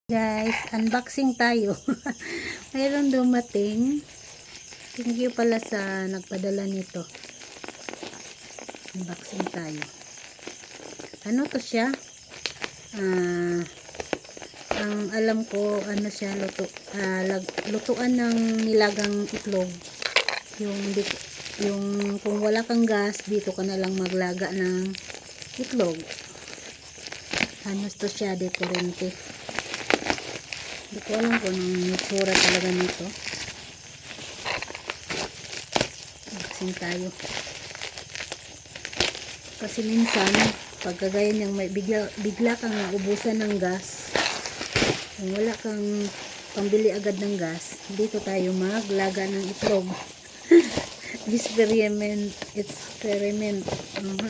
Guys, unboxing tayo. Mayroon dumating. Thank you pala sa nagpadala nito. Unboxing tayo. Ano to siya? Ang alam ko, ano siya, lutuan ng nilagang itlog. Yung kung wala kang gas, dito ka na lang maglaga ng itlog. Ano to siya, deterrente. Hindi ko alam kung anong itsura talaga nito. Unboxing tayo. Kasi minsan, pagkagaya niyang may bigla kang ubusan ng gas, kung wala kang pambili agad ng gas, dito tayo maglaga ng itlog. Experiment.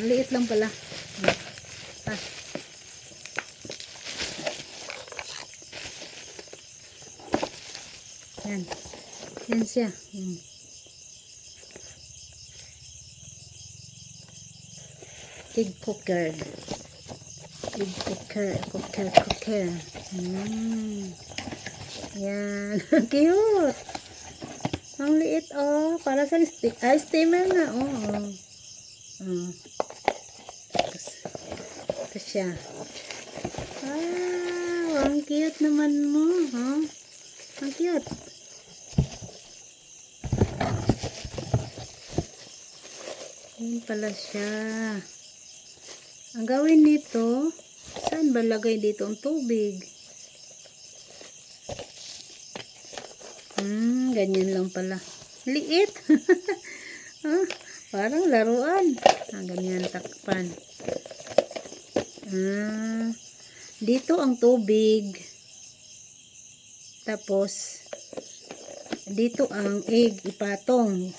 Liit lang pala. Yan. Yan siya. Egg cooker. Yan. Cute. Ang liit, oh. Para sa steamer na, oh. Ito siya. Ang cute naman mo, huh? Ang cute. Yan pala siya. Ang gawin nito, saan ba lagay dito ang tubig? Ganyan lang pala. Liit. Parang laruan. Ganyan takpan. Dito ang tubig. Tapos, dito ang egg ipatong.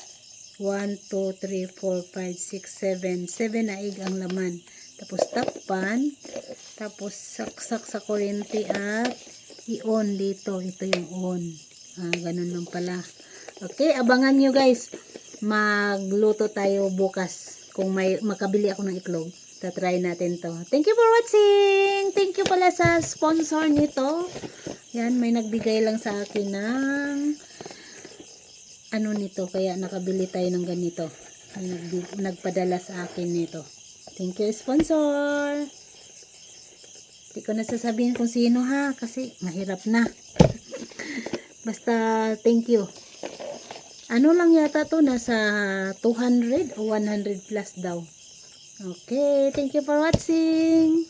1, 2, 3, 4, 5, 6, 7. 7 na egg ang laman. Tapos takpan. Tapos saksak sa kuryente at i-on dito. Ito yung on. Ganun lang pala. Okay, abangan nyo guys. Magluto tayo bukas. Kung may makabili ako ng itlog. Tatry natin to. Thank you for watching. Thank you pala sa sponsor nito. Yan, may nagbigay lang sa akin ng ano nito, kaya nakabili tayo ng ganito. Nagpadala sa akin nito. Thank you, sponsor. Hindi ko na sasabihin kung sino ha, kasi mahirap na. Basta, thank you. Ano lang yata to, nasa 200 o 100 plus daw. Okay, thank you for watching.